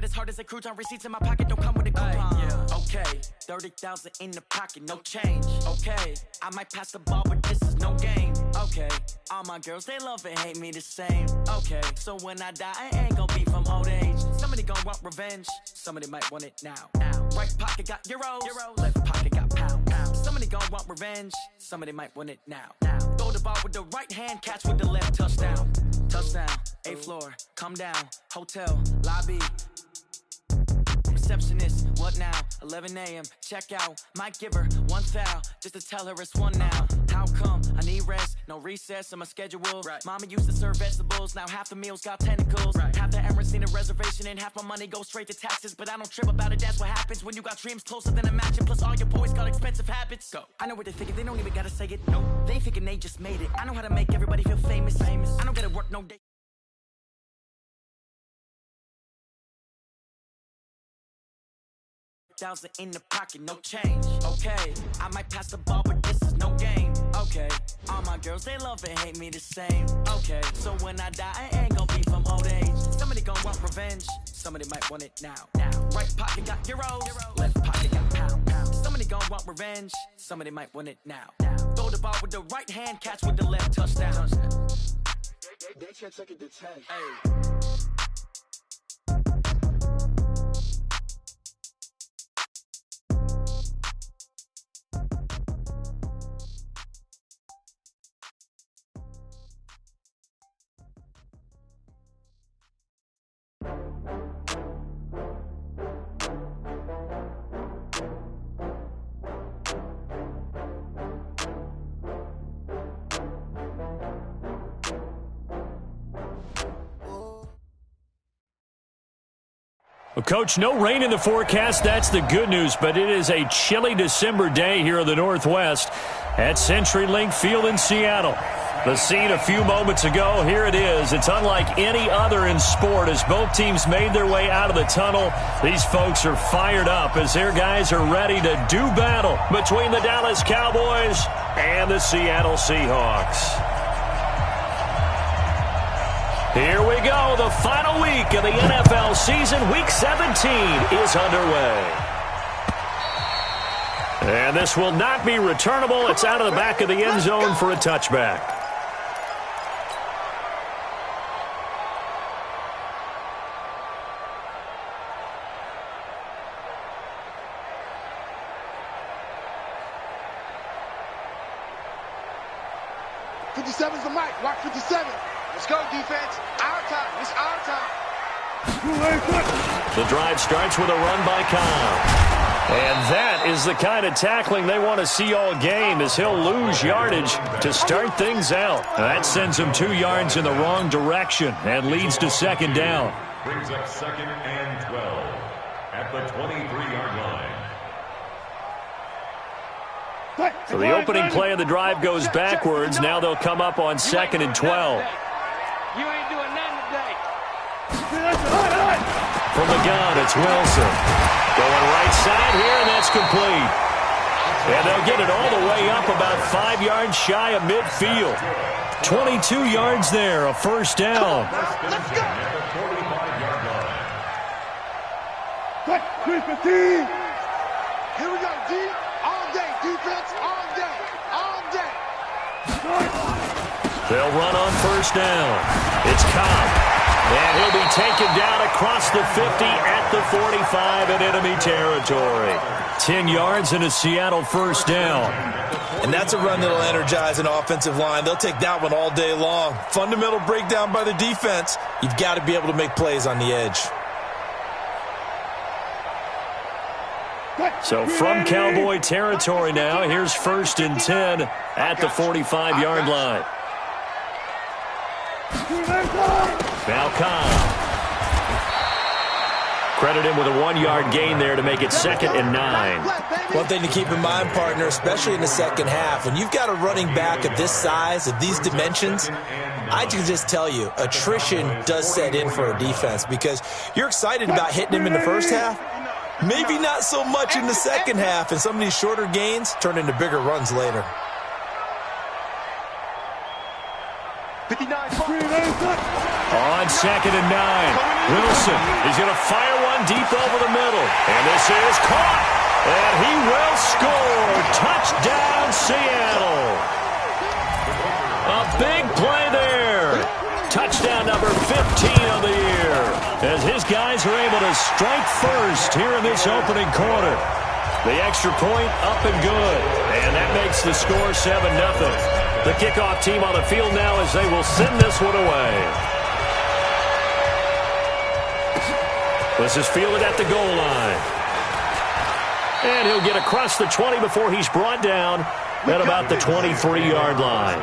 as hard as a crouton. Receipts in my pocket don't come with a coupon. Yeah. Okay, 30,000 in the pocket, no change. Okay, I might pass the ball, but this is no game. Okay, all my girls, they love and hate me the same. Okay, so when I die, I ain't gonna be from old age. Somebody gonna want revenge, somebody might want it now. Right pocket got euros, left pocket got pounds. Somebody gonna want revenge, somebody might want it now. Throw the ball with the right hand, catch with the left, touchdown. Touchdown, 8th floor, come down, hotel, lobby. Receptionist, what now? 11 a.m. check out. Might give her one foul just to tell her it's one now. How come I need rest? No recess in my schedule. Right. Mama used to serve vegetables. Now half the meals got tentacles. Right. Half the Emirates need a reservation and half my money goes straight to taxes. But I don't trip about it. That's what happens when you got dreams closer than a match. And plus all your boys got expensive habits. Go. I know what they're thinking. They don't even gotta say it. No, they ain't thinking they just made it. I know how to make everybody feel famous. I don't gotta work no day. Thousand in the pocket, no change. Okay, I might pass the ball, but this is no game. Okay, all my girls, they love and hate me the same. Okay, so when I die, I ain't gonna be from old age. Somebody gonna want revenge, somebody might want it now. Right pocket got euros, left pocket got pounds. Somebody gonna want revenge, somebody might want it now. Throw the ball with the right hand, catch with the left, touchdown. They can't take it to 10. Hey. Well, Coach, no rain in the forecast. That's the good news, but it is a chilly December day here in the Northwest at CenturyLink Field in Seattle. The scene a few moments ago, here it is. It's unlike any other in sport as both teams made their way out of the tunnel. These folks are fired up as their guys are ready to do battle between the Dallas Cowboys and the Seattle Seahawks. Here we go. The final week of the NFL season. Week 17 is underway. And this will not be returnable. It's out of the back of the end zone for a touchback. '57's the mic. Watch 57. Let's go, defense. Our time. It's our time. The drive starts with a run by Kyle. And that is the kind of tackling they want to see all game as he'll lose yardage to start things out. That sends him 2 yards in the wrong direction and leads to second down. Brings up 2nd and 12 at the 23-yard line. So the opening play of the drive goes backwards. Now they'll come up on 2nd and 12. You ain't doing nothing today. From the gun, it's Wilson. Going right side here, and that's complete. And they'll get it all the way up about 5 yards shy of midfield. 22 yards there, a first down. Let's go. At the 45-yard line. Here we go, D. All day, defense. All day. All day. They'll run on first down. It's Cobb. And he'll be taken down across the 50 at the 45 in enemy territory. 10 yards and a Seattle first down. And that's a run that'll energize an offensive line. They'll take that one all day long. Fundamental breakdown by the defense. You've got to be able to make plays on the edge. So from Cowboy territory now, here's 1st and 10 at the 45-yard line. Now Cobb. Credit him with a 1-yard gain there to make it 2nd and 9. One thing to keep in mind, partner, especially in the second half, when you've got a running back of this size, of these dimensions, I can just tell you, attrition does set in for a defense because you're excited about hitting him in the first half. Maybe not so much in the second half, and some of these shorter gains turn into bigger runs later. 59. On 2nd and 9, Wilson is going to fire one one deep over the middle. And this is caught. And he will score. Touchdown, Seattle. A big play there. Touchdown number 15 of the year. As his guys are able to strike first here in this opening quarter. The extra point up and good. And that makes the score 7-0. The kickoff team on the field now as they will send this one away. This is fielded at the goal line. And he'll get across the 20 before he's brought down at about the 23-yard line.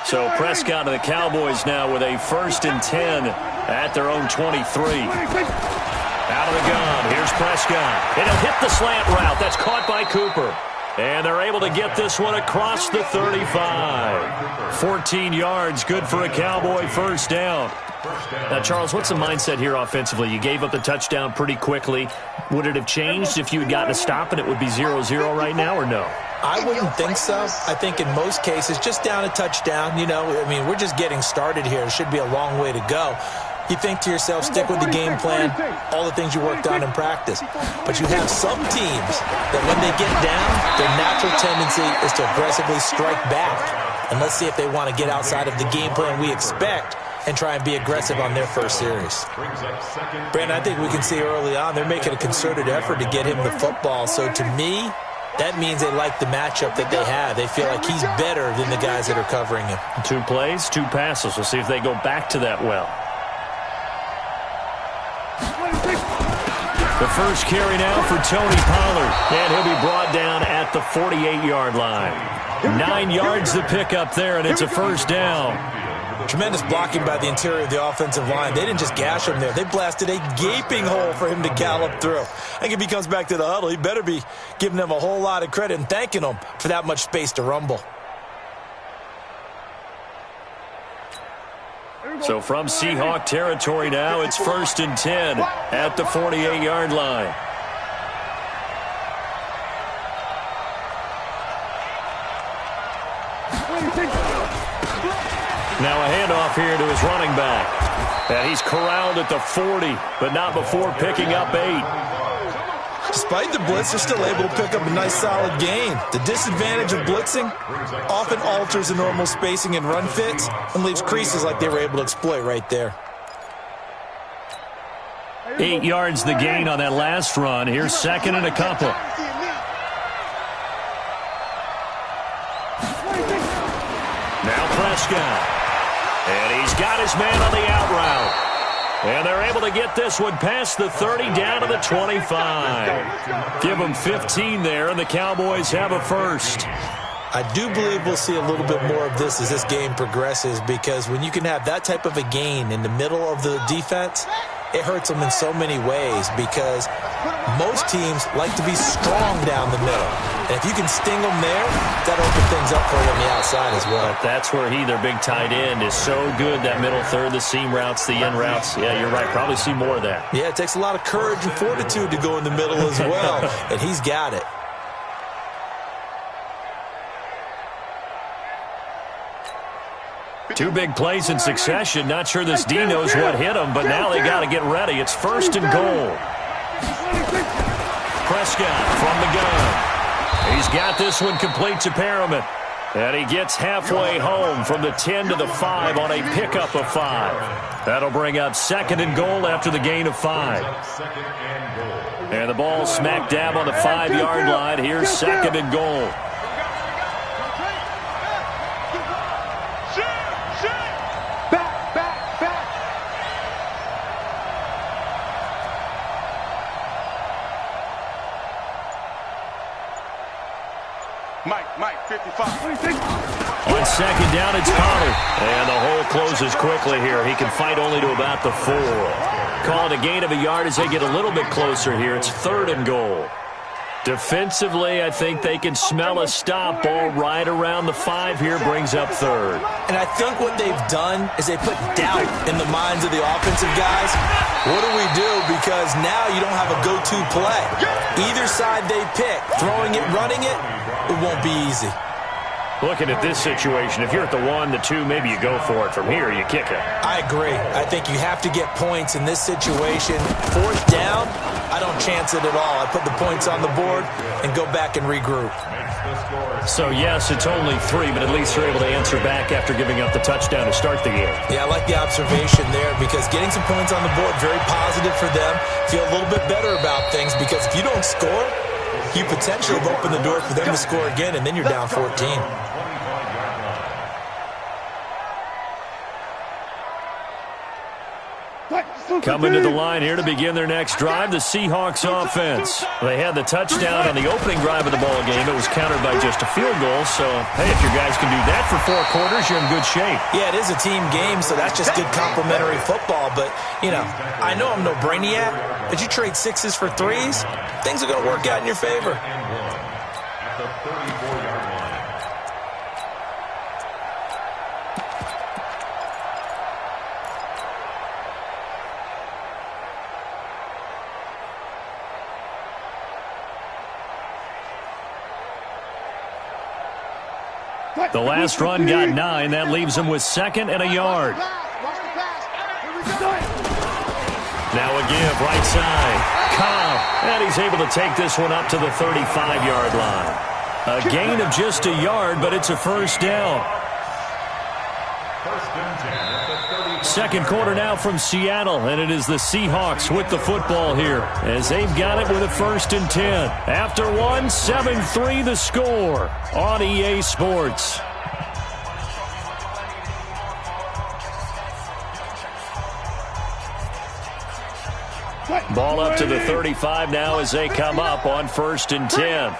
So Prescott and the Cowboys now with a 1st and 10 at their own 23. Out of the gun. Here's Prescott. And he'll hit the slant route. That's caught by Cooper. And they're able to get this one across the 35. 14 yards, good for a Cowboy first down. Now, Charles, what's the mindset here offensively? You gave up the touchdown pretty quickly. Would it have changed if you had gotten a stop and it would be 0-0 right now, or no? I wouldn't think so. I think in most cases, just down a touchdown, we're just getting started here. It should be a long way to go. You think to yourself, stick with the game plan, all the things you worked on in practice. But you have some teams that when they get down, their natural tendency is to aggressively strike back. And let's see if they want to get outside of the game plan we expect and try and be aggressive on their first series. Brandon, I think we can see early on they're making a concerted effort to get him the football. So to me, that means they like the matchup that they have. They feel like he's better than the guys that are covering him. 2 plays, 2 passes. We'll see if they go back to that well. The first carry now for Tony Pollard. And he'll be brought down at the 48-yard line. 9 yards to pick up there, and it's a first down. Tremendous blocking by the interior of the offensive line. They didn't just gash him there. They blasted a gaping hole for him to gallop through. I think if he comes back to the huddle, he better be giving them a whole lot of credit and thanking them for that much space to rumble. So from Seahawk territory now, it's 1st and 10 at the 48-yard line. Now a handoff here to his running back. And he's corralled at the 40, but not before picking up 8. Despite the blitz, they're still able to pick up a nice solid gain. The disadvantage of blitzing often alters the normal spacing and run fits and leaves creases like they were able to exploit right there. 8 yards the gain on that last run. Here's 2nd and a couple. Now Prescott. And he's got his man on the out route. And they're able to get this one past the 30 down to the 25. Give them 15 there, and the Cowboys have a first. I do believe we'll see a little bit more of this as this game progresses, because when you can have that type of a gain in the middle of the defense, it hurts them in so many ways, because most teams like to be strong down the middle. And if you can sting them there, that'll open things up for them on the outside as well. But that's where their big tight end, is so good, that middle third, the seam routes, the in routes. Yeah, you're right. Probably see more of that. Yeah, it takes a lot of courage and fortitude to go in the middle as well, and he's got it. Two big plays in succession. Not sure this D knows what hit him, but now they got to get ready. It's 1st and goal. Prescott from the gun. He's got this one complete to Perriman. And he gets halfway home from the 10 to the 5 on a pickup of 5. That'll bring up 2nd and goal after the gain of 5. And the ball smack dab on the 5-yard line. Here's 2nd and goal. Mike, 55. On 2nd down, it's Pollard. And the hole closes quickly here. He can fight only to about the 4. Call it a gain of a yard as they get a little bit closer here. It's 3rd and goal. Defensively, I think they can smell a stop. Ball right around the 5 here, brings up 3rd. And I think what they've done is they put doubt in the minds of the offensive guys. What do we do? Because now you don't have a go-to play. Either side they pick, throwing it, running it, it won't be easy. Looking at this situation, if you're at the 1, the 2, maybe you go for it. From here, you kick it. I agree. I think you have to get points in this situation. 4th down, I don't chance it at all. I put the points on the board and go back and regroup. So, yes, it's only 3, but at least you're able to answer back after giving up the touchdown to start the game. Yeah, I like the observation there because getting some points on the board, very positive for them. Feel a little bit better about things because if you don't score, you potentially have opened the door for them to score again, and then you're down 14. Coming to the line here to begin their next drive, the Seahawks offense. They had the touchdown on the opening drive of the ball game. It was countered by just a field goal. So, hey, if your guys can do that for 4 quarters, you're in good shape. Yeah, it is a team game, so that's just good complimentary football. But, you know, I know I'm no brainiac, but you trade 6s for 3s, things are going to work out in your favor. At the 34-yard line. The last run got 9. That leaves him with 2nd and a yard. Now a give, right side. Cobb, and he's able to take this one up to the 35-yard line. A gain of just a yard, but it's a 1st down. 1st and 10 at the 34. Second quarter now from Seattle, and it is the Seahawks with the football here as they've got it with a 1st and 10. After 1, 7-3 the score on EA Sports. Ball up to the 35 now as they come up on 1st and 10.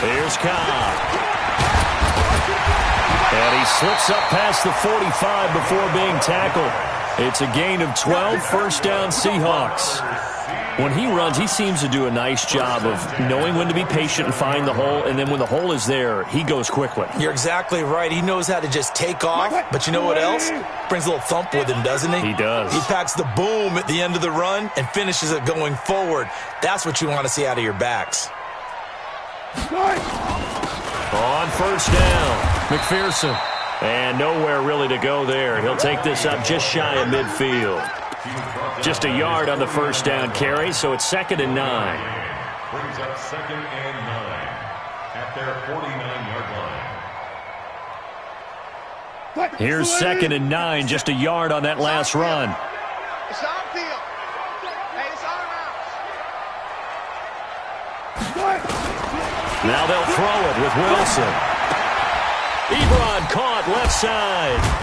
Here's Cobb. And he slips up past the 45 before being tackled. It's a gain of 12, 1st down Seahawks. When he runs, he seems to do a nice job of knowing when to be patient and find the hole, and then when the hole is there, he goes quickly. You're exactly right. He knows how to just take off, but you know what else? Brings a little thump with him, doesn't he? He does. He packs the boom at the end of the run and finishes it going forward. That's what you want to see out of your backs. On 1st down, McPherson. And nowhere really to go there. He'll take this up just shy of midfield. Just a yard on the 1st down carry, so it's 2nd and 9. Brings up 2nd and 9 at their 49-yard line. Here's 2nd and 9, just a yard on that last run. It's our field. Hey, it's our house. Now they'll throw it with Wilson. Ebron caught left side.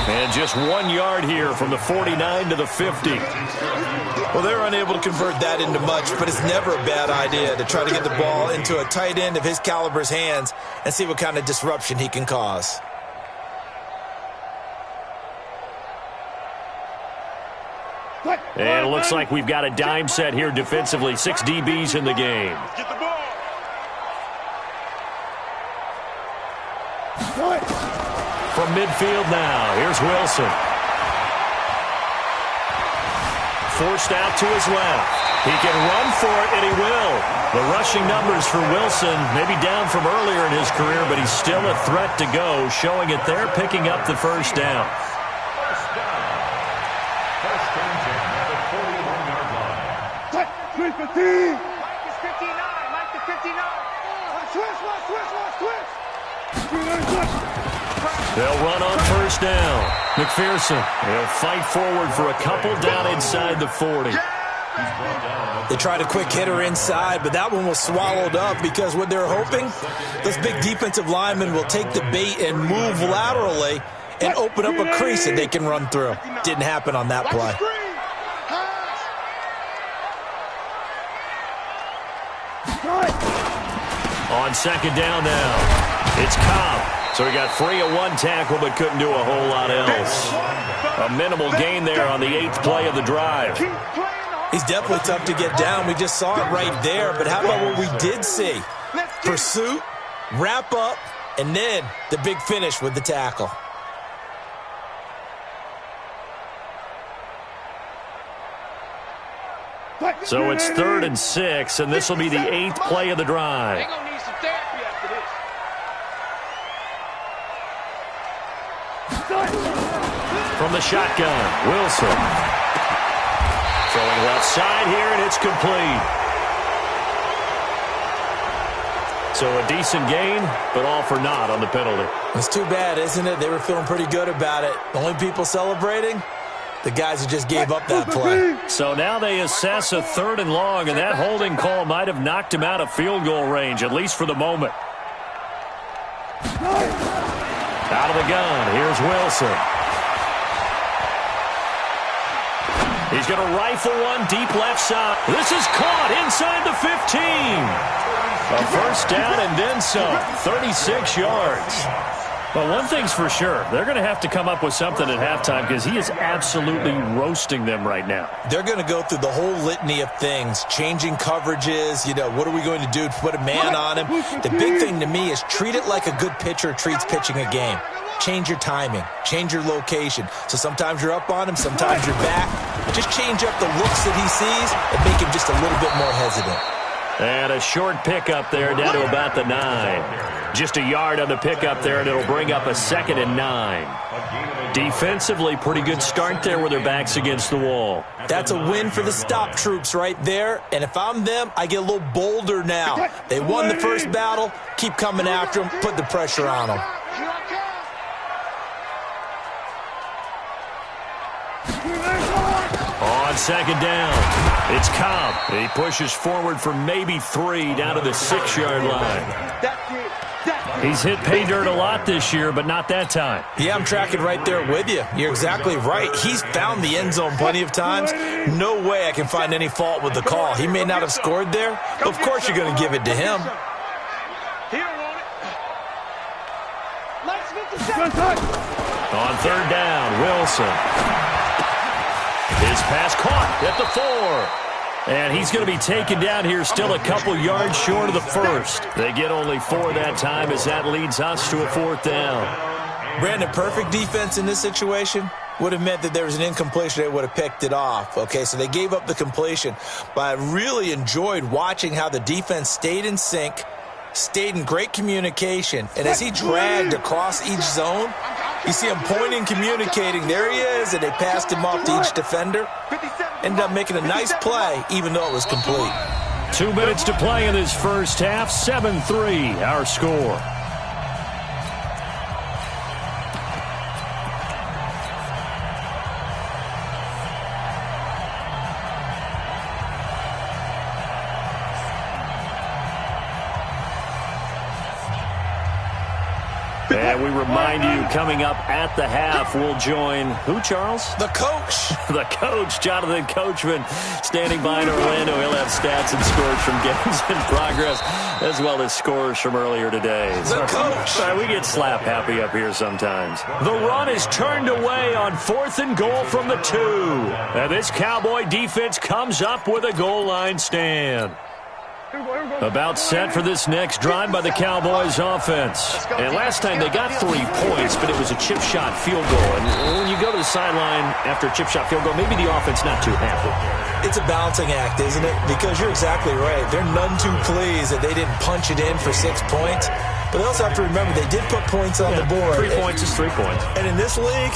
And just 1 yard here from the 49 to the 50. Well, they're unable to convert that into much, but it's never a bad idea to try to get the ball into a tight end of his caliber's hands and see what kind of disruption he can cause. And it looks like we've got a dime set here defensively. 6 DBs in the game. Get the ball. From midfield now, here's Wilson. Forced out to his left. He can run for it, and he will. The rushing numbers for Wilson, maybe down from earlier in his career, but he's still a threat to go, showing it there, picking up the 1st down. 1st down. 1st and 10 at the 41-yard line. Mike is 59. Mike is 59. Switch. They'll run on 1st down. McPherson, he'll fight forward for a couple down inside the 40. They tried a quick hitter inside, but that one was swallowed up because what they're hoping, those big defensive linemen will take the bait and move laterally and open up a crease that they can run through. Didn't happen on that play. On 2nd down now, it's Cobb. So he got free of 1 tackle but couldn't do a whole lot else. A minimal gain there on the 8th play of the drive. He's definitely tough to get down. We just saw it right there. But how about what we did see? Pursuit, wrap up, and then the big finish with the tackle. So it's 3rd and 6, and this will be the 8th play of the drive. They're going to need some therapy after this. From the shotgun, Wilson. Throwing left side here, and it's complete. So a decent gain, but all for naught on the penalty. It's too bad, isn't it? They were feeling pretty good about it. The only people celebrating? The guys who just gave up that play. So now they assess a 3rd and long, and that holding call might have knocked him out of field goal range, at least for the moment. Out of the gun, here's Wilson. He's going to rifle one deep left side. This is caught inside the 15. A first down and then some, 36 yards. But one thing's for sure, they're going to have to come up with something at halftime because he is absolutely roasting them right now. They're going to go through the whole litany of things, changing coverages, what are we going to do to put a man on him? The big thing to me is treat it like a good pitcher treats pitching a game. Change your timing, change your location. So sometimes you're up on him, sometimes you're back. Just change up the looks that he sees and make him just a little bit more hesitant. And a short pickup there down to about the 9. Just a yard on the pickup there, and it'll bring up a 2nd and 9. Defensively, pretty good start there with their backs against the wall. That's a win for the stop troops right there. And if I'm them, I get a little bolder now. They won the first battle. Keep coming after them. Put the pressure on them. On 2nd down, it's Cobb. He pushes forward for maybe 3 down to the 6-yard line. He's hit pay dirt a lot this year, but not that time. Yeah, I'm tracking right there with you. You're exactly right. He's found the end zone plenty of times. No way I can find any fault with the call. He may not have scored there, but of course you're going to give it to him. On 3rd down, Wilson. His pass caught at the 4. And he's going to be taken down here still a couple yards short of the first. They get only 4 that time as that leads us to a 4th down. Brandon, perfect defense in this situation would have meant that there was an incompletion. They would have picked it off. Okay, so they gave up the completion. But I really enjoyed watching how the defense stayed in sync, stayed in great communication. And as he dragged across each zone, you see him pointing, communicating. There he is, and they passed him off to each defender. Ended up making a nice play, even though it was complete. 2 minutes to play in this first half. 7-3, our score. And we remind you, coming up at the half, we'll join who, Charles? The coach. The coach, Jonathan Coachman, standing by in Orlando. He'll have stats and scores from games in progress, as well as scores from earlier today. The coach. Sorry, we get slap happy up here sometimes. The run is turned away on 4th and goal from the 2. And this Cowboy defense comes up with a goal line stand. About set for this next drive by the Cowboys offense. And last time they got 3 points, but it was a chip shot field goal. And when you go to the sideline after a chip shot field goal, maybe the offense not too happy. It's a balancing act, isn't it? Because you're exactly right. They're none too pleased that they didn't punch it in for 6 points. But they also have to remember they did put points on the board. 3 points is 3 points. And in this league,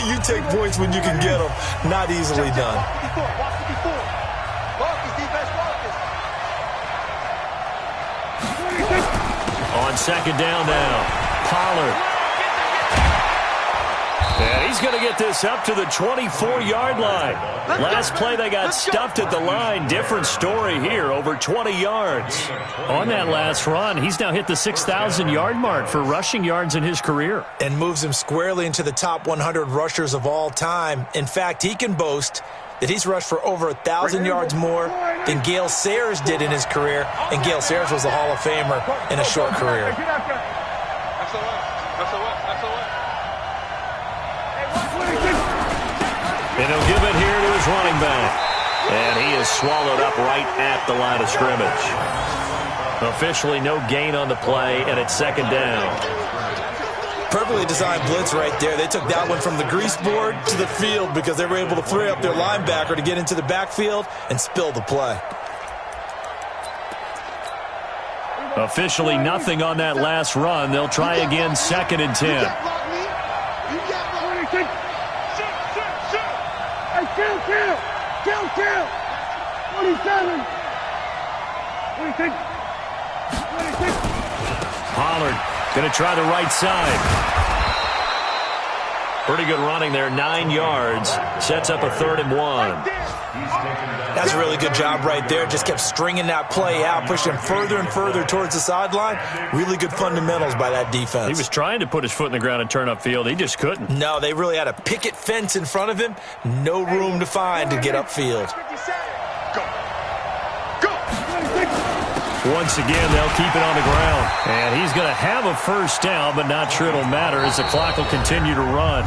you take points when you can get them. Not easily done. On 2nd down now, Pollard. And he's going to get this up to the 24-yard line. Last play they got stuffed at the line. Different story here, over 20 yards. On that last run, he's now hit the 6,000-yard mark for rushing yards in his career. And moves him squarely into the top 100 rushers of all time. In fact, he can boast that he's rushed for over 1,000 yards more than Gale Sayers did in his career, and Gale Sayers was a Hall of Famer in a short career. And he'll give it here to his running back. And he is swallowed up right at the line of scrimmage. Officially no gain on the play, and it's 2nd down. Perfectly designed blitz right there. They took that one from the grease board to the field because they were able to free up their linebacker to get into the backfield and spill the play. Officially nothing on that last run. They'll try again, 2nd and 10. Hey, kill. 27. 26. Pollard going to try the right side. Pretty good running there, 9 yards. Sets up a 3rd and 1. That's a really good job right there. Just kept stringing that play out, pushing him further and further towards the sideline. Really good fundamentals by that defense. He was trying to put his foot in the ground and turn upfield. He just couldn't. No, they really had a picket fence in front of him. No room to find to get upfield. Once again, they'll keep it on the ground. And he's going to have a first down, but not sure it'll matter as the clock will continue to run.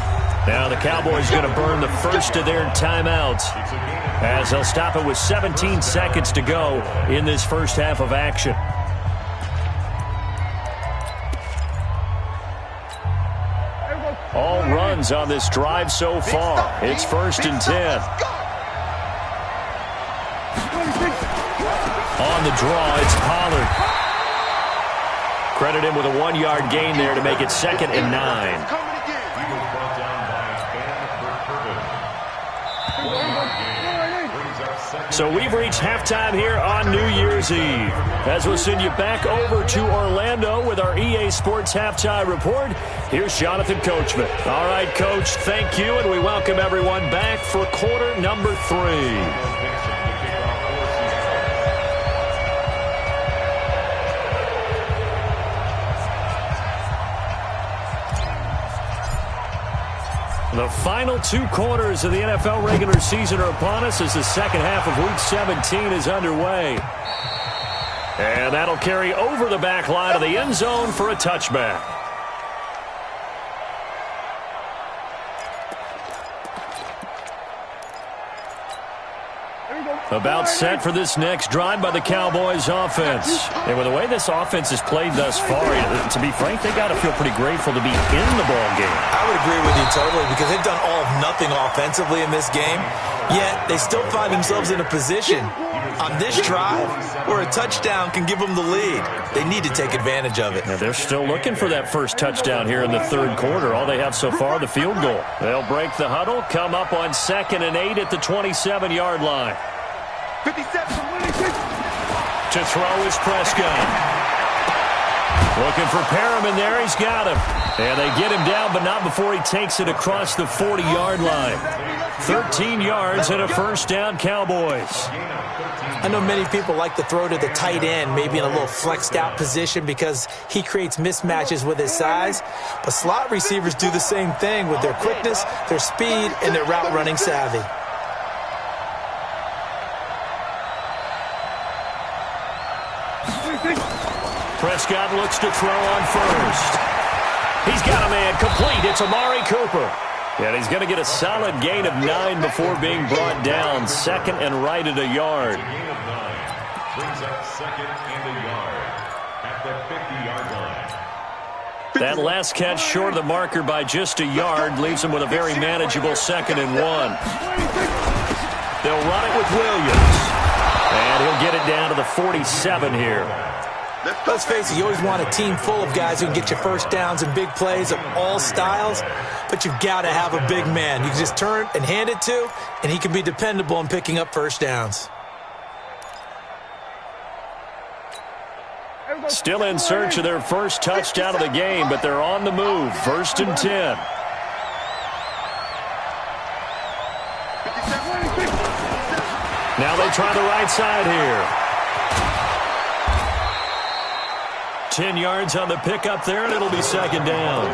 Now the Cowboys going to burn the first of their timeouts as they'll stop it with 17 seconds to go in this first half of action. All runs on this drive so far. It's 1st and 10. On the draw, it's Pollard. Credit him with a 1-yard gain there to make it 2nd and 9. So we've reached halftime here on New Year's Eve. As we'll send you back over to Orlando with our EA Sports Halftime Report, here's Jonathan Coachman. All right, Coach, thank you, and we welcome everyone back for quarter number 3. The final 2 quarters of the NFL regular season are upon us as the second half of Week 17 is underway. And that'll carry over the back line of the end zone for a touchback. About set for this next drive by the Cowboys offense. And with the way this offense has played thus far, to be frank, they got to feel pretty grateful to be in the ball game. I would agree with you totally because they've done all of nothing offensively in this game, yet they still find themselves in a position on this drive where a touchdown can give them the lead. They need to take advantage of it. Now they're still looking for that first touchdown here in the 3rd quarter. All they have so far, the field goal. They'll break the huddle, come up on 2nd and 8 at the 27-yard line. 57. To throw is Prescott. Looking for Perriman there. He's got him. And they get him down, but not before he takes it across the 40-yard line. 13 yards and a first down, Cowboys. I know many people like to throw to the tight end, maybe in a little flexed out position because he creates mismatches with his size. But slot receivers do the same thing with their quickness, their speed, and their route running savvy. Prescott looks to throw on first. He's got a man complete. It's Amari Cooper. And he's going to get a solid gain of 9 before being brought down. 2nd and right at a yard. Gain of 9 brings up 2nd and a yard at the 50-yard line. That last catch short of the marker by just a yard leaves him with a very manageable 2nd and 1. They'll run it with Williams. And he'll get it down to the 47 here. Let's face it, you always want a team full of guys who can get you first downs and big plays of all styles, but you've got to have a big man you can just turn and hand it to, and he can be dependable in picking up first downs. Still in search of their first touchdown of the game, but they're on the move. 1st and 10. Now they try the right side here. 10 yards on the pickup there, and it'll be 2nd down.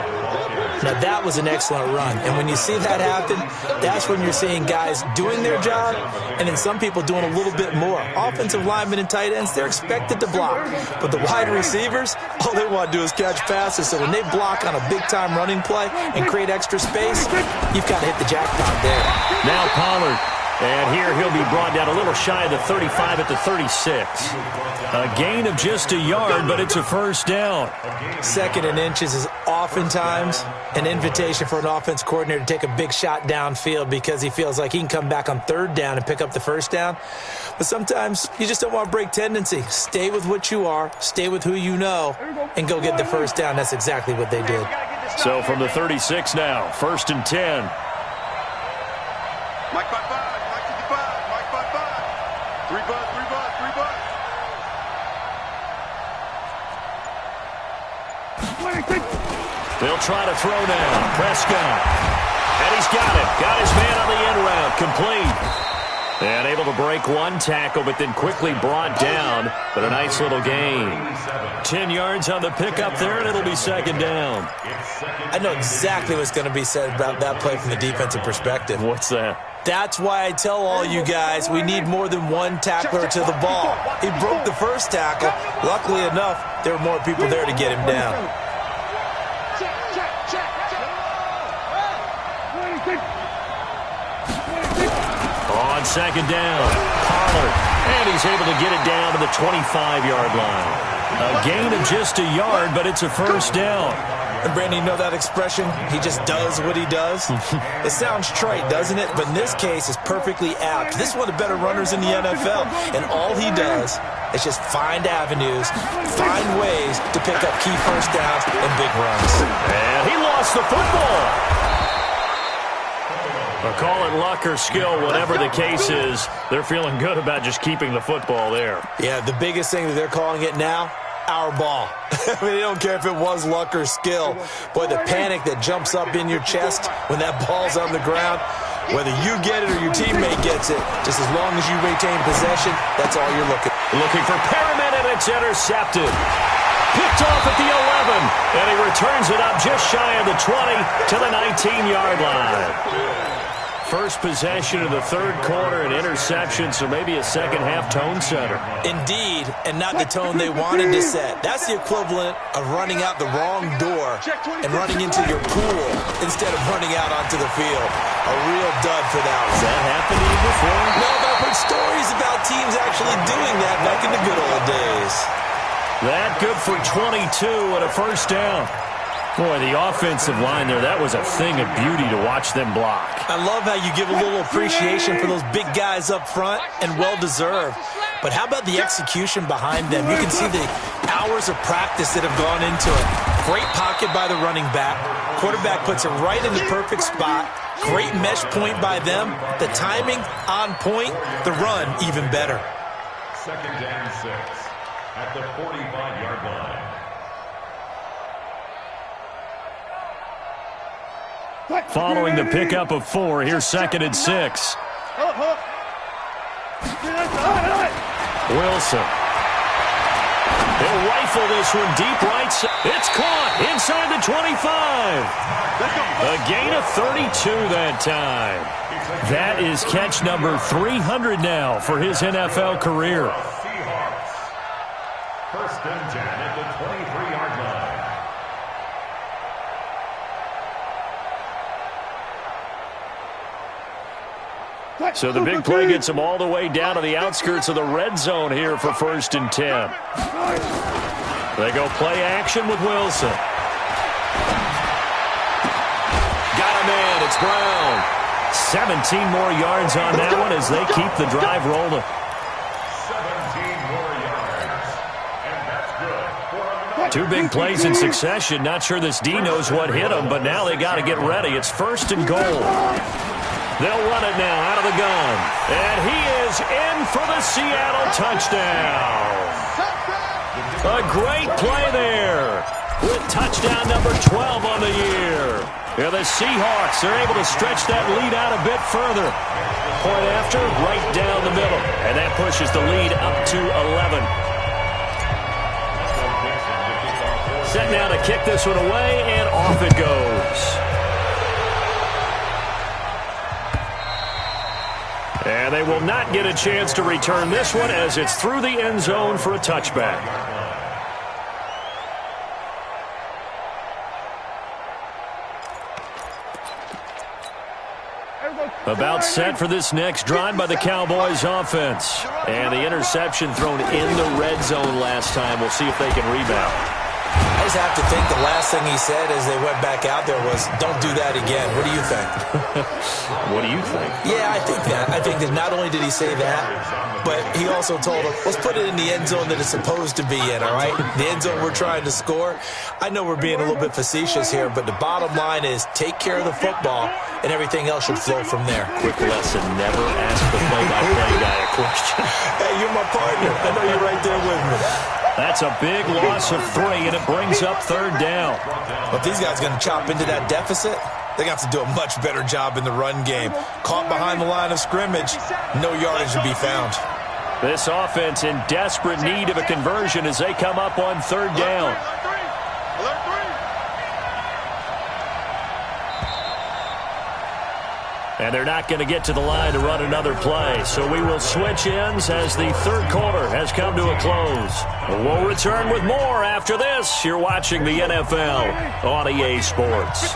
Now, that was an excellent run. And when you see that happen, that's when you're seeing guys doing their job and then some people doing a little bit more. Offensive linemen and tight ends, they're expected to block. But the wide receivers, all they want to do is catch passes. So when they block on a big-time running play and create extra space, you've got to hit the jackpot there. Now Pollard. And here he'll be brought down a little shy of the 35 at the 36. A gain of just a yard, but it's a first down. 2nd and inches is oftentimes an invitation for an offense coordinator to take a big shot downfield because he feels like he can come back on 3rd down and pick up the first down. But sometimes you just don't want to break tendency. Stay with what you are, stay with who you know, and go get the first down. That's exactly what they did. So from the 36 now, 1st and 10. Mike 5-5, Mike 55, Mike 5-5. 3 bud, 3 bud, 3 bud. They'll try to throw now. Prescott. And he's got it. Got his man on the end route. Complete. And able to break one tackle, but then quickly brought down. But a nice little gain. 10 yards on the pickup there, and it'll be 2nd down. I know exactly what's going to be said about that play from the defensive perspective. What's that? That's why I tell all you guys we need more than one tackler to the ball. He broke the first tackle. Luckily enough, there were more people there to get him down. On 2nd down, Pollard, and he's able to get it down to the 25-yard line. A gain of just a yard, but it's a first down. And Brandon, you know that expression? He just does what he does? It sounds trite, doesn't it? But in this case, it's perfectly apt. This is one of the better runners in the NFL, and all he does is just find avenues, find ways to pick up key first downs and big runs. And he lost the football. But call it luck or skill, whatever the case is, they're feeling good about just keeping the football there. Yeah, the biggest thing that they're calling it now, our ball. I mean, they don't care if it was luck or skill. Boy, the panic that jumps up in your chest when that ball's on the ground, whether you get it or your teammate gets it, just as long as you retain possession, that's all you're looking. Looking for Perriman, and it's intercepted. Picked off at the 11, and he returns it up just shy of the 20 to the 19-yard line. First possession of the 3rd quarter, an interception, so maybe a second-half tone setter. Indeed, and not the tone they wanted to set. That's the equivalent of running out the wrong door and running into your pool instead of running out onto the field. A real dud for that one. Has that happened to you before? No, but I've heard stories about teams actually doing that back in the good old days. That good for 22 and a first down. Boy, the offensive line there, that was a thing of beauty to watch them block. I love how you give a little appreciation for those big guys up front, and well-deserved. But how about the execution behind them? You can see the hours of practice that have gone into it. Great pocket by the running back. Quarterback puts it right in the perfect spot. Great mesh point by them. The timing on point. The run even better. 2nd and 6 at the 45-yard line. Following the pickup of 4, here's 2nd and 6. Wilson. He'll rifle this one deep right side. It's caught inside the 25. A gain of 32 that time. That is catch number 300 now for his NFL career. Seahawks. 1st and 10 at the 23-yard line. So the big play gets them all the way down to the outskirts of the red zone here for 1st and 10. They go play action with Wilson. Got a man. It's Brown. 17 more yards on that one as they keep the drive rolling. 17 more yards. And that's good. 2 big plays in succession. Not sure this D knows what hit them, but now they got to get ready. It's 1st and goal. They'll run it now out of the gun. And he is in for the Seattle touchdown. A great play there with touchdown number 12 on the year. Yeah, the Seahawks are able to stretch that lead out a bit further. Point after, right down the middle. And that pushes the lead up to 11. Set now to kick this one away, and off it goes. And they will not get a chance to return this one as it's through the end zone for a touchback. About set for this next drive by the Cowboys offense. And the interception thrown in the red zone last time. We'll see if they can rebound. I just have to think the last thing he said as they went back out there was, don't do that again. What do you think? What do you think? Yeah, I think that. I think that not only did he say that, but he also told him, let's put it in the end zone that it's supposed to be in, all right? The end zone we're trying to score. I know we're being a little bit facetious here, but the bottom line is take care of the football, and everything else should flow from there. Quick lesson, never ask the play-by-play guy a question. Hey, you're my partner. I know you're right there with me. That's a big loss of 3, and it brings up 3rd down. Well, if these guys are going to chop into that deficit, they got to do a much better job in the run game. Caught behind the line of scrimmage, no yardage to be found. This offense in desperate need of a conversion as they come up on 3rd down. And they're not going to get to the line to run another play. So we will switch ends as the 3rd quarter has come to a close. We'll return with more after this. You're watching the NFL on EA Sports.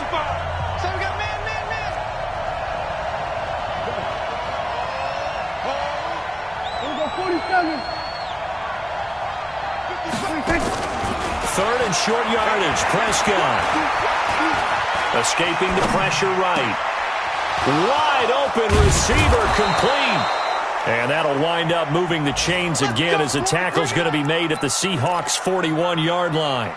Third and short yardage. Prescott escaping the pressure right. Wide open receiver complete. And that'll wind up moving the chains again as the tackle's going to be made at the Seahawks 41-yard line.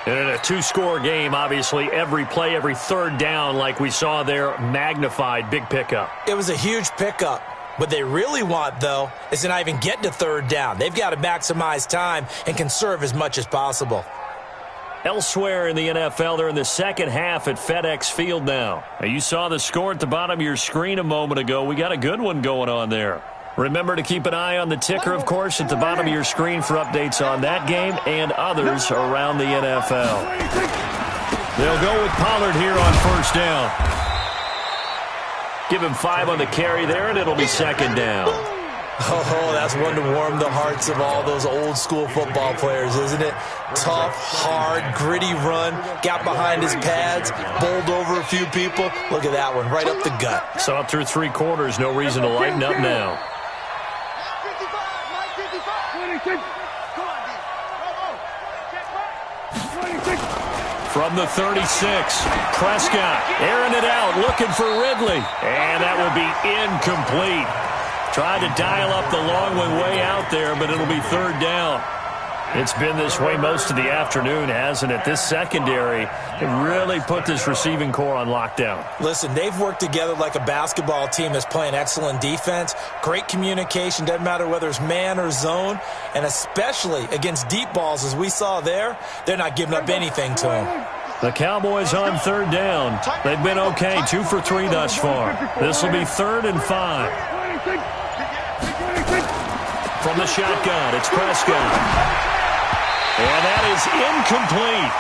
And in a 2-score game, obviously, every play, every 3rd down, like we saw there, magnified. Big pickup. It was a huge pickup. What they really want, though, is to not even get to 3rd down. They've got to maximize time and conserve as much as possible. Elsewhere in the NFL, they're in the second half at FedEx Field now. You saw the score at the bottom of your screen a moment ago. We got a good one going on there. Remember to keep an eye on the ticker, of course, at the bottom of your screen for updates on that game and others around the NFL. They'll go with Pollard here on 1st down. Give him 5 on the carry there, and it'll be 2nd down. Oh, that's one to warm the hearts of all those old-school football players, isn't it? Tough, hard, gritty run, got behind his pads, bowled over a few people. Look at that one, right up the gut. Saw it through 3 quarters, no reason to lighten up now. From the 36, Prescott airing it out, looking for Ridley. And that will be incomplete. Tried to dial up the long one way out there, but it'll be 3rd down. It's been this way most of the afternoon, hasn't it? This secondary really put this receiving core on lockdown. Listen, they've worked together like a basketball team that's playing excellent defense. Great communication, doesn't matter whether it's man or zone. And especially against deep balls, as we saw there, they're not giving up anything to them. The Cowboys on 3rd down. They've been okay, 2 for 3 thus far. This will be 3rd and 5. From the shotgun, it's Prescott. And that is incomplete.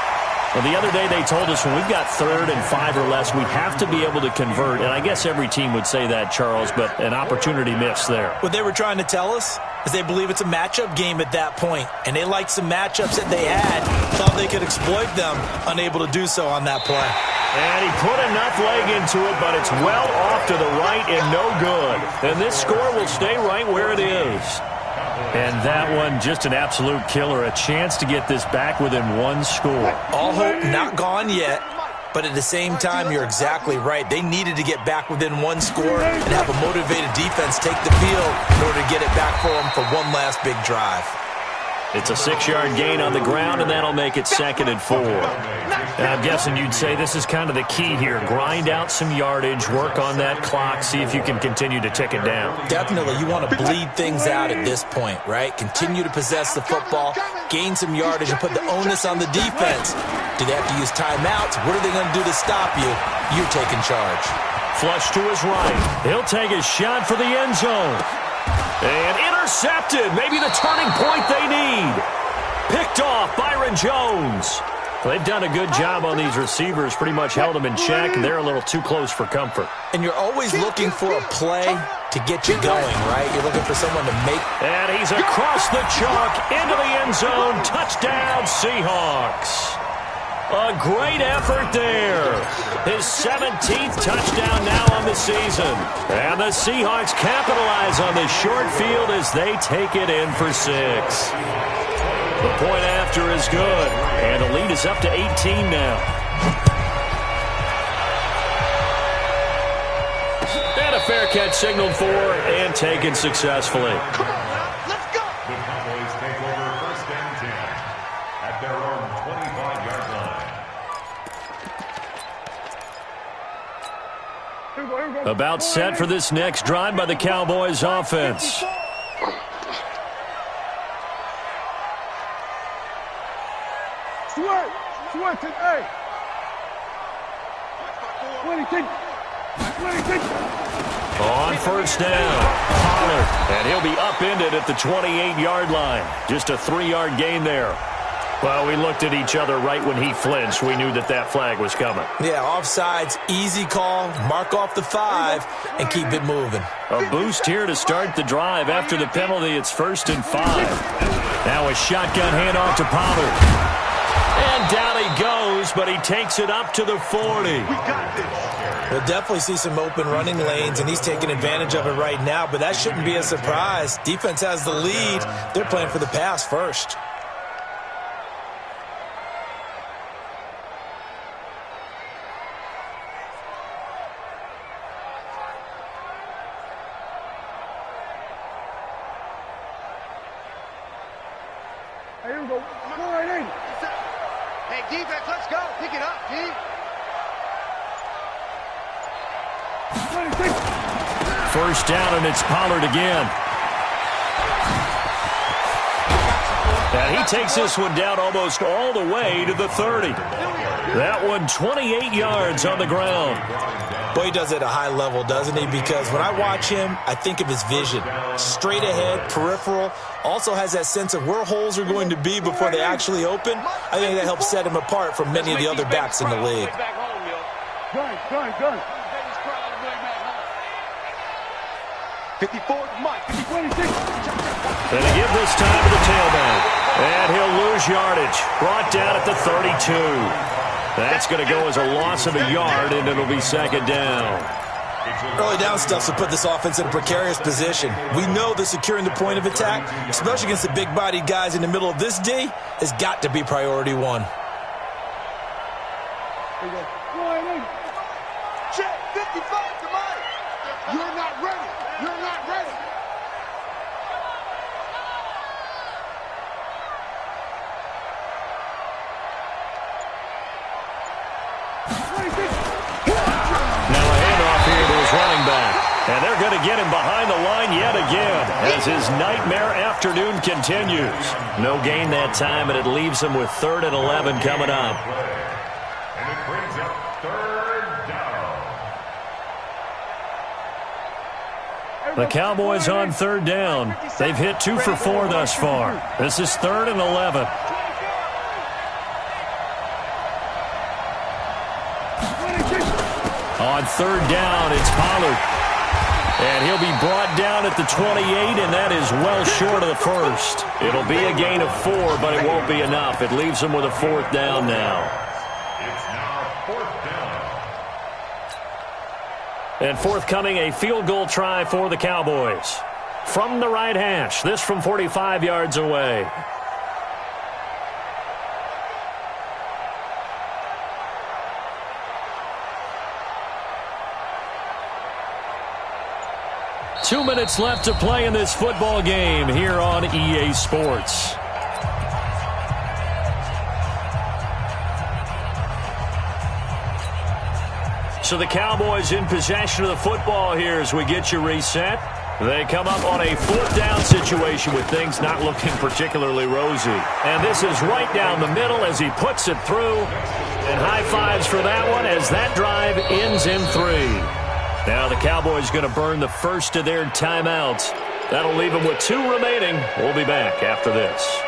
Well, the other day they told us when we've got 3rd and 5 or less, we have to be able to convert. And I guess every team would say that, Charles, but an opportunity missed there. What they were trying to tell us is they believe it's a matchup game at that point. And they liked some matchups that they had, thought they could exploit them, unable to do so on that play. And he put enough leg into it, but it's well off to the right and no good. And this score will stay right where it is. And that one, just an absolute killer. A chance to get this back within 1 score. All hope not gone yet, but at the same time, you're exactly right. They needed to get back within 1 score and have a motivated defense take the field in order to get it back for them for one last big drive. It's a 6-yard gain on the ground, and that'll make it 2nd and 4. Now, I'm guessing you'd say this is kind of the key here. Grind out some yardage, work on that clock, see if you can continue to tick it down. Definitely. You want to bleed things out at this point, right? Continue to possess the football, gain some yardage, and put the onus on the defense. Do they have to use timeouts? What are they going to do to stop you? You're taking charge. Flush to his right. He'll take a shot for the end zone. And intercepted. Maybe the turning point they need. Picked off Byron Jones. They've done a good job on these receivers. Pretty much held them in check, and they're a little too close for comfort. And you're always looking for a play to get you going, right? You're looking for someone to make. And he's across the chalk into the end zone. Touchdown, Seahawks. A great effort there. His 17th touchdown now on the season. And the Seahawks capitalize on this short field as they take it in for 6. The point after is good. And the lead is up to 18 now. And a fair catch signaled for and taken successfully. Come on now, let's go. The Cowboys take over first and 10 at their own 25-yard line. About set for this next drive by the Cowboys offense. Switch it, hey. 26. On first down, Pollard, and he'll be upended at the 28-yard line. Just a 3-yard gain there. Well, we looked at each other right when he flinched. We knew that flag was coming. Yeah, offsides, easy call, mark off the 5, and keep it moving. A boost here to start the drive. After the penalty, it's 1st and 5. Now a shotgun handoff to Pollard. And down he goes, but he takes it up to the 40. We got this. We'll definitely see some open running lanes, and he's taking advantage of it right now, but that shouldn't be a surprise. Defense has the lead. They're playing for the pass first. Here we go. Go right in. Hey, defense, let's go. Pick it up, team. 26. First down, and it's Pollard again. And he takes this one down almost all the way to the 30. That one 28 yards on the ground. Boy, he does it at a high level, doesn't he? Because when I watch him, I think of his vision. Straight ahead, peripheral. Also has that sense of where holes are going to be before they actually open. I think that helps set him apart from many of the other backs in the league. Gun. 54, Mike. 26. And they give this time to the tailback. And he'll lose yardage. Brought down at the 32. That's going to go as a loss of a yard, and it'll be 2nd down. Early down stuff to put this offense in a precarious position. We know that securing the point of attack, especially against the big-bodied guys in the middle of this D, has got to be priority 1. Check, 55 to Mike. You're not ready. You're not ready. Now a handoff here to his running back. And they're going to get him behind the line yet again as his nightmare afternoon continues. No gain that time, and it leaves him with 3rd and 11 coming up. And it brings up 3rd down. The Cowboys on 3rd down. They've hit 2 for 4 thus far. This is 3rd and 11. On 3rd down, it's Pollard. And he'll be brought down at the 28, and that is well short of the first. It'll be a gain of 4, but it won't be enough. It leaves him with a 4th down now. It's now 4th down. And forthcoming, a field goal try for the Cowboys. From the right hash, this from 45 yards away. Two minutes left to play in this football game here on EA Sports. So the Cowboys in possession of the football here as we get you reset. They come up on a 4th down situation with things not looking particularly rosy. And this is right down the middle as he puts it through. And high fives for that one as that drive ends in 3. Now the Cowboys going to burn the first of their timeouts. That'll leave them with 2 remaining. We'll be back after this.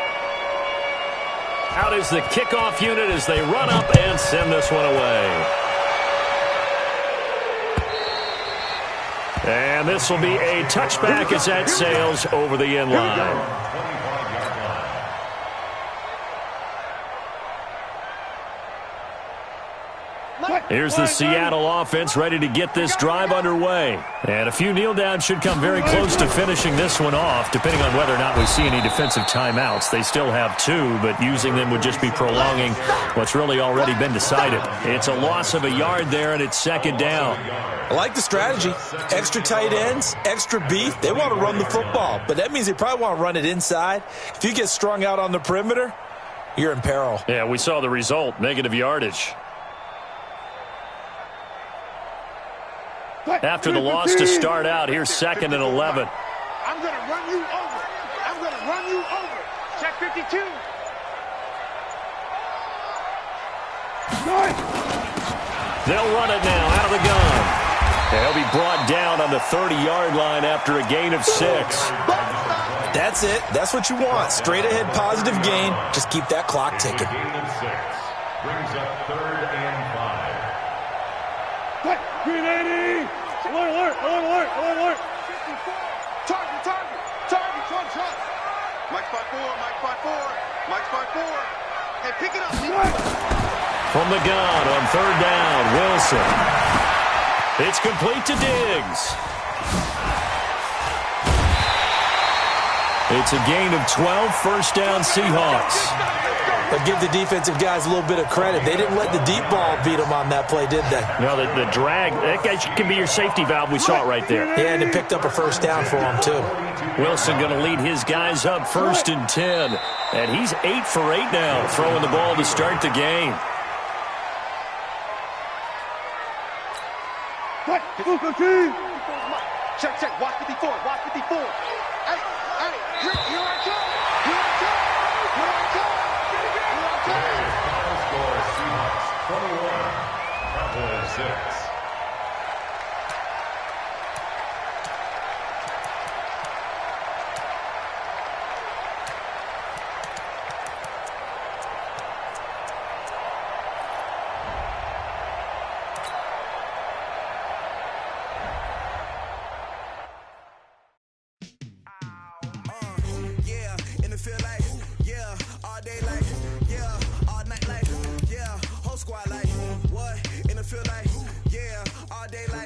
Out is the kickoff unit as they run up and send this one away. And this will be a touchback as that sails over the end line. Here's the Seattle offense ready to get this drive underway. And a few kneel downs should come very close to finishing this one off, depending on whether or not we see any defensive timeouts. They still have 2, but using them would just be prolonging what's really already been decided. It's a loss of a yard there, and it's second down. I like the strategy. Extra tight ends, extra beef. They want to run the football, but that means they probably want to run it inside. If you get strung out on the perimeter, you're in peril. Yeah, we saw the result, negative yardage. After the loss to start out, here's 2nd and 11. I'm going to run you over. I'm going to run you over. Check 52. They'll run it now out of the gun. He'll be brought down on the 30-yard line after a gain of 6. That's it. That's what you want. Straight ahead positive gain. Just keep that clock ticking. Gain of 6 brings up 3rd and 5. Green 80. Alert. Target. Mike spot 4. Hey, pick it up. From the gun on 3rd down, Wilson. It's complete to Diggs. It's a gain of 12, first down Seahawks. But give the defensive guys a little bit of credit. They didn't let the deep ball beat them on that play, did they? No, the drag, that guy can be your safety valve. We saw it right there. Yeah, and it picked up a first down for them, too. Wilson going to lead his guys up 1st and 10. And he's 8 for 8 now, throwing the ball to start the game. Check. Watch 54. Hey, here I come. Final score, Seahawks 21, Cowboys 6. Squad like what in the field like all day like